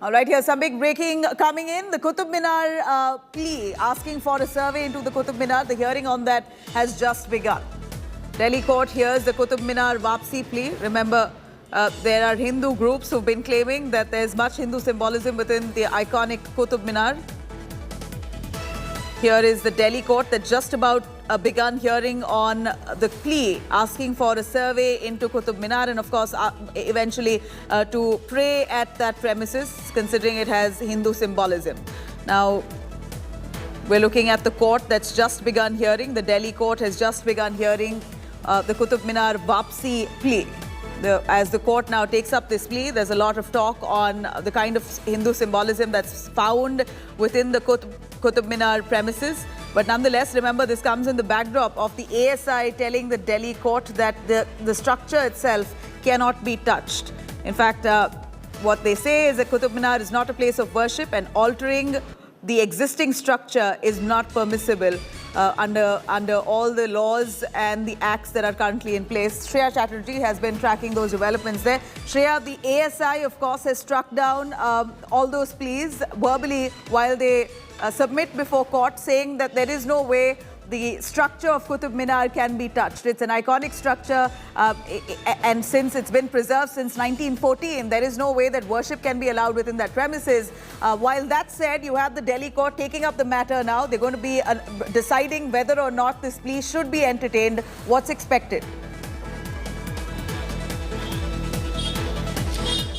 All right, here's some big breaking coming in. The Qutub Minar plea, asking for a survey into the Qutub Minar. The hearing on that has just begun. Delhi court hears the Qutub Minar Wapsi plea. Remember, there are Hindu groups who've been claiming that there's much Hindu symbolism within the iconic Qutub Minar. Here is the Delhi court that just about begun hearing on the plea, asking for a survey into Qutub Minar and, of course, eventually to pray at that premises, considering it has Hindu symbolism. Now, we're looking at the court that's just begun hearing. The Delhi court has just begun hearing the Qutub Minar Wapsi plea. As the court now takes up this plea, there's a lot of talk on the kind of Hindu symbolism that's found within the Qutub Minar premises. But nonetheless, remember, this comes in the backdrop of the ASI telling the Delhi court that the structure itself cannot be touched. In fact, what they say is that Qutub Minar is not a place of worship, and altering the existing structure is not permissible under all the laws and the acts that are currently in place. Shreya Chatterjee has been tracking those developments there. Shreya, the ASI, of course, has struck down all those pleas verbally while they submit before court, saying that there is no way the structure of Qutub Minar can be touched. It's an iconic structure, and since it's been preserved since 1914, there is no way that worship can be allowed within that premises. While that said, you have the Delhi court taking up the matter now. They're going to be deciding whether or not this plea should be entertained. What's expected?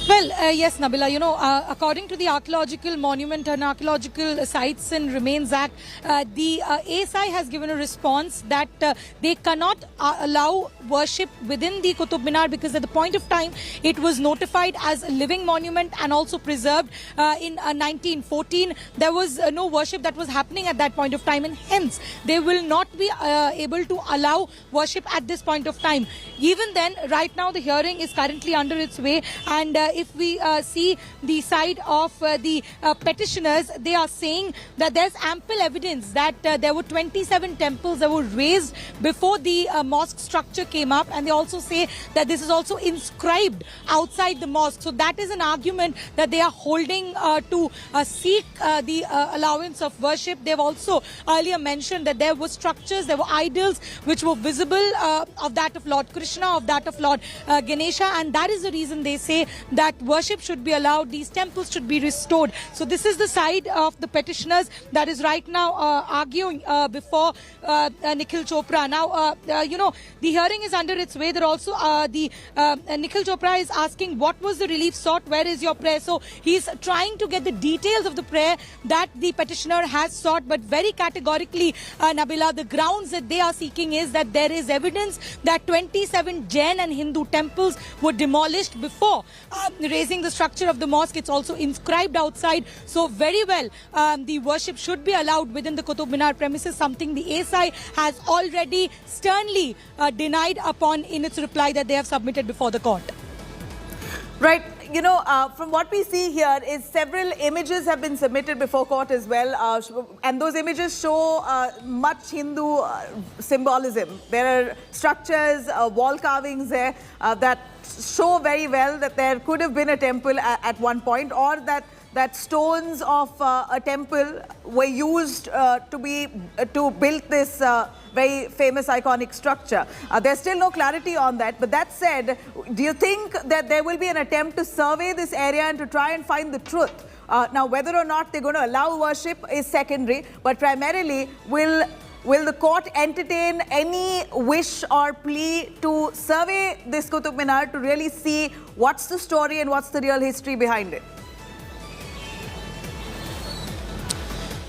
Well, yes, Nabila, you know, according to the Archaeological Monument and Archaeological Sites and Remains Act, the ASI has given a response that they cannot allow worship within the Qutub Minar because at the point of time it was notified as a living monument and also preserved in 1914. There was no worship that was happening at that point of time, and hence they will not be able to allow worship at this point of time. Even then, right now the hearing is currently under its way, and if we see the side of the petitioners, they are saying that there's ample evidence that there were 27 temples that were raised before the mosque structure came up, and they also say that this is also inscribed outside the mosque. So that is an argument that they are holding to seek the allowance of worship. They've also earlier mentioned that there were structures, there were idols which were visible of that of Lord Krishna, of that of Lord Ganesha, and that is the reason they say that worship should be allowed, these temples should be restored. So this is the side of the petitioners that is right now arguing before Nikhil Chopra. Now, you know, the hearing is under its way. There also Nikhil Chopra is asking what was the relief sought, where is your prayer? So he's trying to get the details of the prayer that the petitioner has sought, but very categorically, Nabila, the grounds that they are seeking is that there is evidence that 27 Jain and Hindu temples were demolished before raising the structure of the mosque. It's also inscribed outside. So very well, the worship should be allowed within the Qutub Minar premises, something the ASI has already sternly denied upon in its reply that they have submitted before the court. Right. You know, from what we see here is several images have been submitted before court as well. And those images show much Hindu symbolism. There are structures, wall carvings there that show very well that there could have been a temple at one point, or that stones of a temple were used to build this very famous iconic structure. There's still no clarity on that. But that said, do you think that there will be an attempt to survey this area and to try and find the truth? Now, whether or not they're going to allow worship is secondary, but primarily, will the court entertain any wish or plea to survey this Qutub Minar to really see what's the story and what's the real history behind it?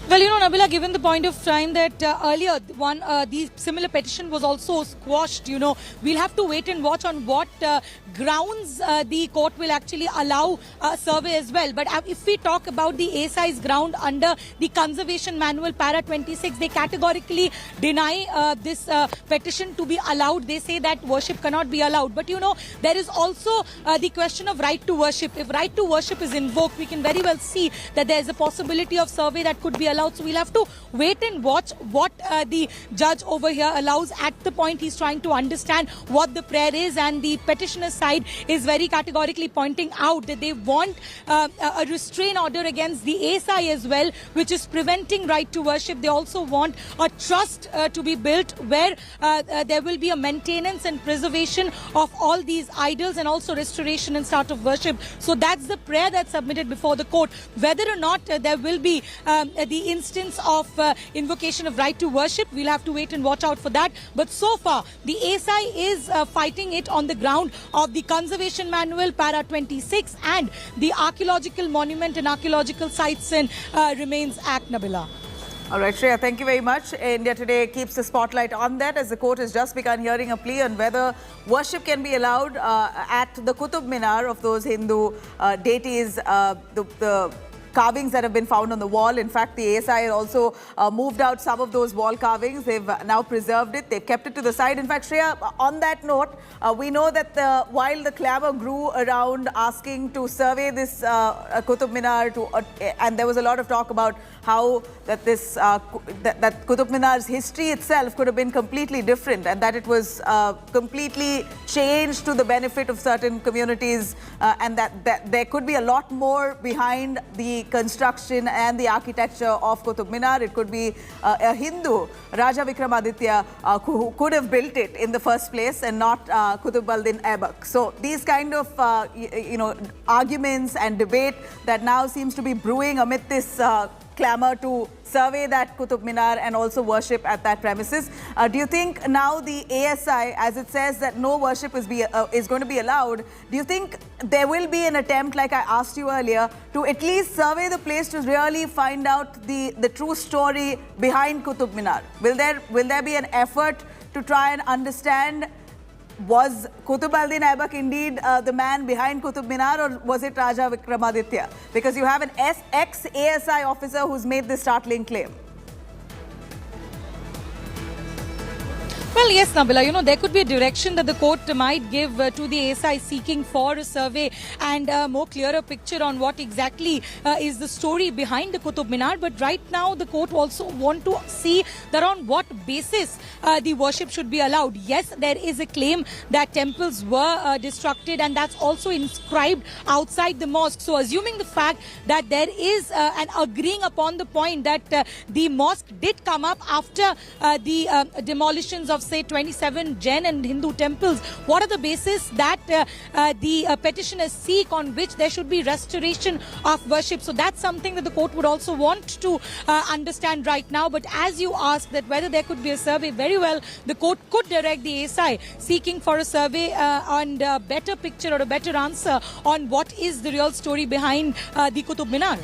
Well, you know, Nabila, given the point of time that earlier the similar petition was also squashed, you know, we'll have to wait and watch on what grounds the court will actually allow a survey as well. But if we talk about the ASI's ground under the Conservation Manual Para 26, they categorically deny this petition to be allowed. They say that worship cannot be allowed. But, you know, there is also the question of right to worship. If right to worship is invoked, we can very well see that there is a possibility of survey that could be allowed. allowed. So we'll have to wait and watch what the judge over here allows. At the point he's trying to understand what the prayer is, and the petitioner side is very categorically pointing out that they want a restraint order against the ASI as well, which is preventing right to worship. They also want a trust to be built where there will be a maintenance and preservation of all these idols, and also restoration and start of worship. So that's the prayer that's submitted before the court. Whether or not there will be the instance of invocation of right to worship, we'll have to wait and watch out for that. But so far, the ASI is fighting it on the ground of the Conservation Manual, Para 26, and the Archaeological Monument and Archaeological Sites in Remains Act, Nabila. All right, Shreya, thank you very much. India Today keeps the spotlight on that as the court has just begun hearing a plea on whether worship can be allowed at the Qutub Minar of those Hindu deities, the carvings that have been found on the wall. In fact, the ASI has also moved out some of those wall carvings. They've now preserved it. They've kept it to the side. In fact, Shreya, on that note, we know that while the clamor grew around asking to survey this Qutub Minar, and there was a lot of talk about how that this that Qutub Minar's history itself could have been completely different, and that it was completely changed to the benefit of certain communities, and that there could be a lot more behind the construction and the architecture of Qutub Minar. It could be a Hindu, Raja Vikramaditya, who could have built it in the first place, and not Qutb al-Din Aibak. So these kind of arguments and debate that now seems to be brewing amid this clamor to survey that Qutub Minar and also worship at that premises. Do you think now the ASI, as it says that no worship is going to be allowed, do you think there will be an attempt, like I asked you earlier, to at least survey the place to really find out the true story behind Qutub Minar? Will there be an effort to try and understand, was Qutb al-Din Aibak indeed the man behind Qutub Minar, or was it Raja Vikramaditya? Because you have an ex-ASI officer who's made this startling claim. Well, yes, Nabila, there could be a direction that the court might give to the ASI seeking for a survey and a more clearer picture on what exactly is the story behind the Qutub Minar. But right now, the court also want to see that on what basis the worship should be allowed. Yes, there is a claim that temples were destructed, and that's also inscribed outside the mosque. So assuming the fact that there is an agreeing upon the point that the mosque did come up after the demolitions of, say, 27 Jain and Hindu temples, what are the basis that the petitioners seek on which there should be restoration of worship? So that's something that the court would also want to understand right now. But as you asked that whether there could be a survey, very well, the court could direct the ASI seeking for a survey and a better picture or a better answer on what is the real story behind the Qutub Minar.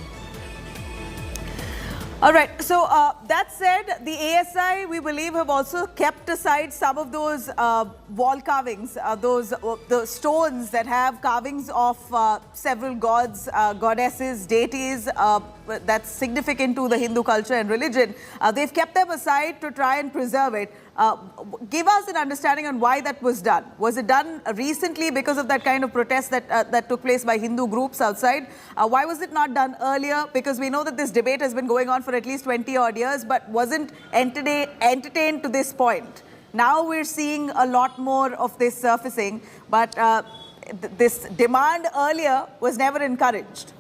All right. So that said, the ASI, we believe, have also kept aside some of those wall carvings, the stones that have carvings of several gods, goddesses, deities. That's significant to the Hindu culture and religion. They've kept them aside to try and preserve it. Give us an understanding on why that was done. Was it done recently because of that kind of protest that took place by Hindu groups outside? Why was it not done earlier? Because we know that this debate has been going on for at least 20 odd years, but wasn't entertained to this point. Now we're seeing a lot more of this surfacing, but this demand earlier was never encouraged.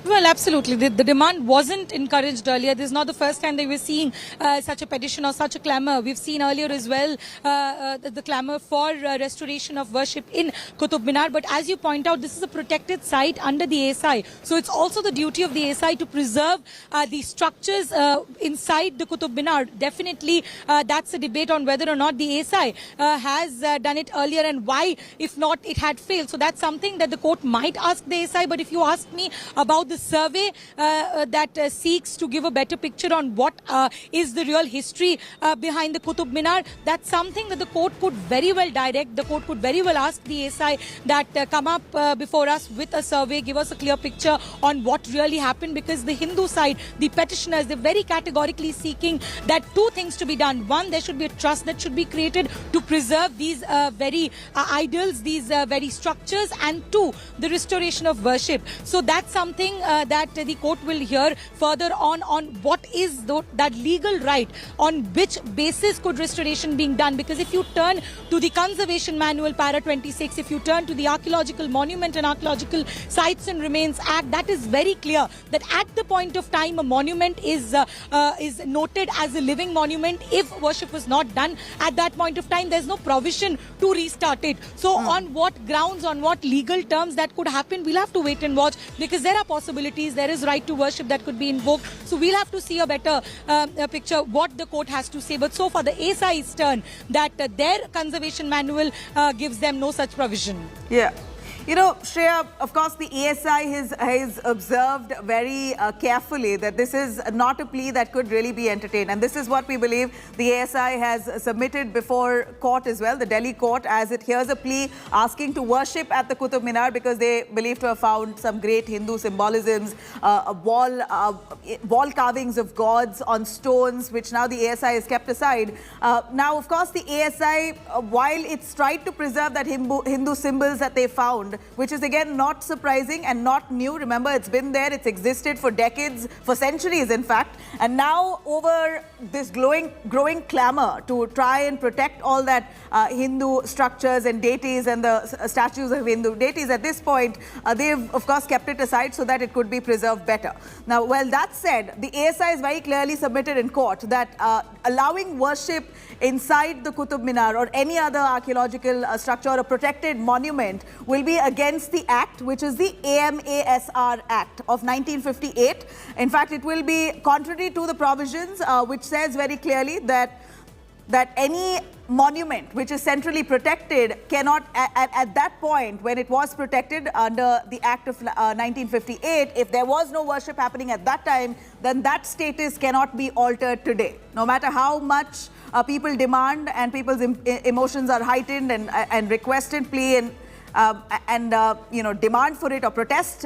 Well, absolutely. The demand wasn't encouraged earlier. This is not the first time that we're seeing such a petition or such a clamour. We've seen earlier as well the clamour for restoration of worship in Qutub Minar. But as you point out, this is a protected site under the ASI. So it's also the duty of the ASI to preserve the structures inside the Qutub Minar. Definitely, that's a debate on whether or not the ASI has done it earlier and why, if not, it had failed. So that's something that the court might ask the ASI. But if you ask me about the survey that seeks to give a better picture on what is the real history behind the Qutub Minar, that's something that the court could very well direct. The court could very well ask the ASI that come up before us with a survey, give us a clear picture on what really happened, because the Hindu side, the petitioners, they're very categorically seeking that two things to be done. One, there should be a trust that should be created to preserve these very idols, these very structures, and two, the restoration of worship. So that's something that the court will hear further on what is that legal right, on which basis could restoration being done. Because if you turn to the Conservation Manual, para 26, if you turn to the Archaeological Monument and Archaeological Sites and Remains Act, that is very clear that at the point of time a monument is noted as a living monument. If worship was not done at that point of time, there's no provision to restart it. So on what grounds, on what legal terms that could happen, we'll have to wait and watch, because there are possibilities. There is right to worship that could be invoked. So we'll have to see a better picture what the court has to say. But so far the ASI's turn that their conservation manual gives them no such provision. Yeah. You know, Shreya, of course, the ASI has observed very carefully that this is not a plea that could really be entertained. And this is what we believe the ASI has submitted before court as well, the Delhi court, as it hears a plea asking to worship at the Qutub Minar because they believe to have found some great Hindu symbolisms, wall carvings of gods on stones, which now the ASI has kept aside. Now, of course, the ASI, while it's tried to preserve that Hindu symbols that they found, which is again not surprising and not new. Remember, it's been there, it's existed for decades, for centuries in fact. And now over this growing clamor to try and protect all that Hindu structures and deities and the statues of Hindu deities, at this point, they've of course kept it aside so that it could be preserved better. Now, well, that said, the ASI is very clearly submitted in court that allowing worship inside the Qutub Minar or any other archaeological structure or a protected monument will be against the Act, which is the AMASR Act of 1958. In fact, it will be contrary to the provisions which says very clearly that any monument which is centrally protected cannot, at that point when it was protected under the Act of 1958, if there was no worship happening at that time, then that status cannot be altered today. No matter how much people demand and people's emotions are heightened and requested plea and you know, demand for it or protest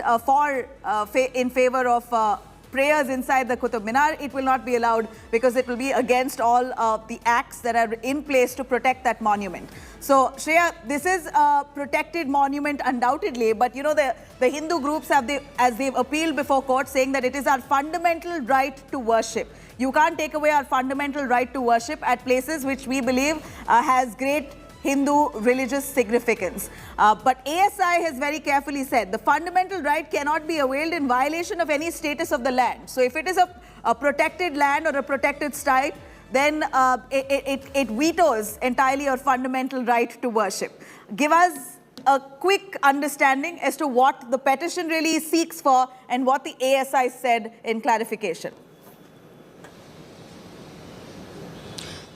in favor of prayers inside the Qutub Minar, it will not be allowed because it will be against all the acts that are in place to protect that monument. So, Shreya, this is a protected monument undoubtedly, but you know, the Hindu groups as they've appealed before court, saying that it is our fundamental right to worship. You can't take away our fundamental right to worship at places which we believe has great Hindu religious significance. But ASI has very carefully said the fundamental right cannot be availed in violation of any status of the land. So if it is a protected land or a protected site, then it vetoes entirely your fundamental right to worship. Give us a quick understanding as to what the petition really seeks for and what the ASI said in clarification.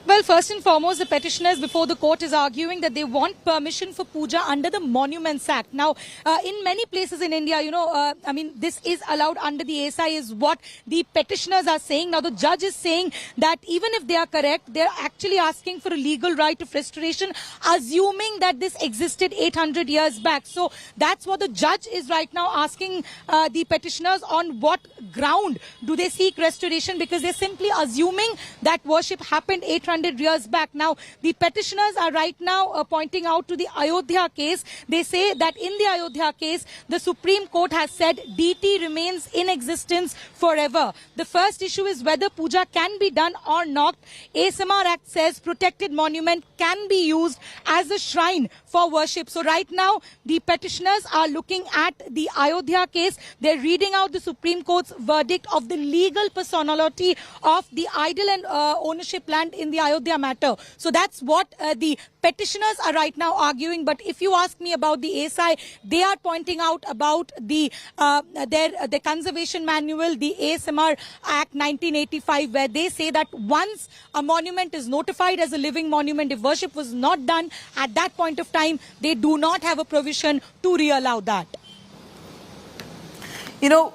Well, first and foremost, the petitioners before the court is arguing that they want permission for puja under the Monuments Act. Now, in many places in India, you know, I mean, this is allowed under the ASI is what the petitioners are saying. Now, the judge is saying that even if they are correct, they're actually asking for a legal right of restoration, assuming that this existed 800 years back. So that's what the judge is right now asking the petitioners, on what ground do they seek restoration, because they're simply assuming that worship happened 800 years back. Now, the petitioners are right now pointing out to the Ayodhya case. They say that in the Ayodhya case, the Supreme Court has said deity remains in existence forever. The first issue is whether puja can be done or not. ASMR Act says protected monument can be used as a shrine for worship. So right now, the petitioners are looking at the Ayodhya case. They're reading out the Supreme Court's verdict of the legal personality of the idol and ownership land in the Ayodhya matter. So that's what the petitioners are right now arguing. But if you ask me about the ASI, they are pointing out about the conservation manual, the ASMR Act 1985, where they say that once a monument is notified as a living monument, if worship was not done at that point of time, they do not have a provision to re-allow that. You know,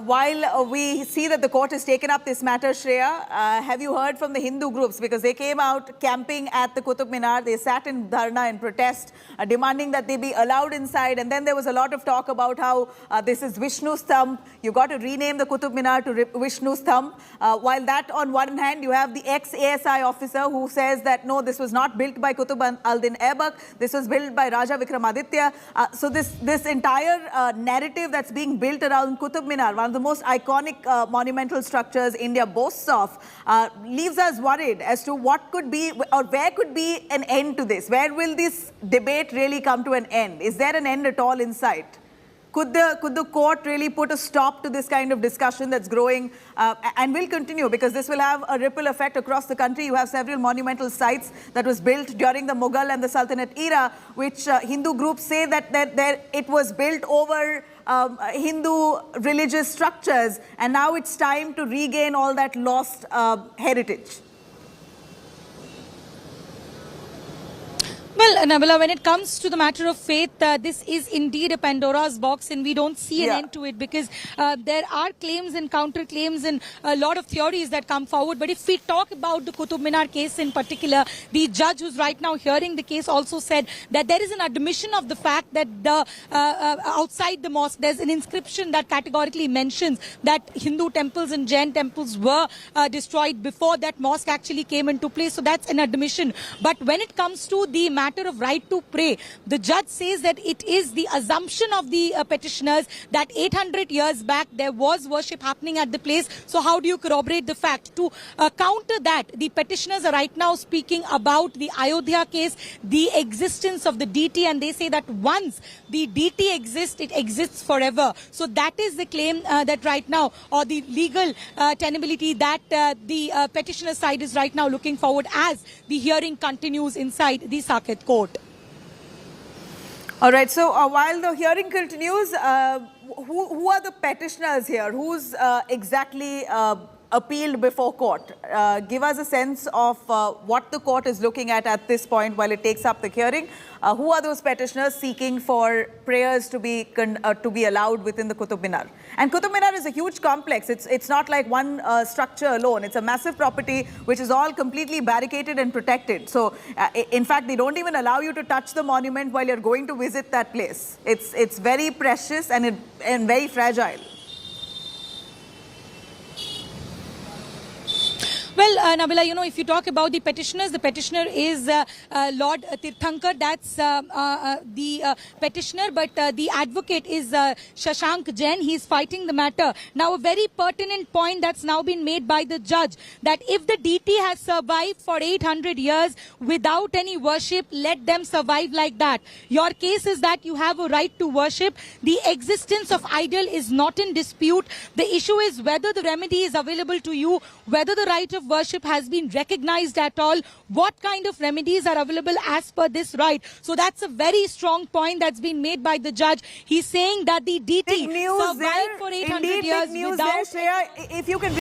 while we see that the court has taken up this matter, Shreya, have you heard from the Hindu groups? Because they came out camping at the Qutub Minar. They sat in dharna in protest, demanding that they be allowed inside. And then there was a lot of talk about how this is Vishnu's Stambh. You got to rename the Qutub Minar to Vishnu's Stambh. While that, on one hand, you have the ex-ASI officer who says that, no, this was not built by Qutub al-Din Aibak. This was built by Raja Vikramaditya. So this entire narrative that's being built built around Qutub Minar, one of the most iconic monumental structures India boasts of, leaves us worried as to what could be or where could be an end to this. Where will this debate really come to an end? Is there an end at all in sight? Could the court really put a stop to this kind of discussion that's growing and will continue, because this will have a ripple effect across the country? You have several monumental sites that was built during the Mughal and the Sultanate era, which Hindu groups say that it was built over Hindu religious structures, and now it's time to regain all that lost heritage. Well, Nabila, when it comes to the matter of faith, this is indeed a Pandora's box, and we don't see an end to it, because there are claims and counterclaims and a lot of theories that come forward. But if we talk about the Qutub Minar case in particular, the judge who's right now hearing the case also said that there is an admission of the fact that outside the mosque, there's an inscription that categorically mentions that Hindu temples and Jain temples were destroyed before that mosque actually came into place. So that's an admission. But when it comes to the matter of right to pray, the judge says that it is the assumption of the petitioners that 800 years back there was worship happening at the place. So how do you corroborate the fact? To counter that, the petitioners are right now speaking about the Ayodhya case, the existence of the deity, and they say that once the deity exists, it exists forever. So that is the claim that right now, or the legal tenability that the petitioner side is right now looking forward as the hearing continues inside the Saket court. All right, so while the hearing continues, who are the petitioners here? Who's exactly appealed before court? Give us a sense of what the court is looking at this point while it takes up the hearing. Who are those petitioners seeking for prayers to be allowed within the Qutub Minar? And Qutub Minar is a huge complex. It's not like one structure alone. It's a massive property which is all completely barricaded and protected. So, in fact, they don't even allow you to touch the monument while you're going to visit that place. It's very precious and very fragile. Well, Nabila, you know, if you talk about the petitioners, the petitioner is Lord Tirthankar. That's the petitioner, but the advocate is Shashank Jain. He's fighting the matter. Now, a very pertinent point that's now been made by the judge, that if the deity has survived for 800 years without any worship, let them survive like that. Your case is that you have a right to worship. The existence of idol is not in dispute. The issue is whether the remedy is available to you, whether the right of worship has been recognized at all, what kind of remedies are available as per this right. So that's a very strong point that's been made by the judge. He's saying that the deity survived for 800 years without... If you can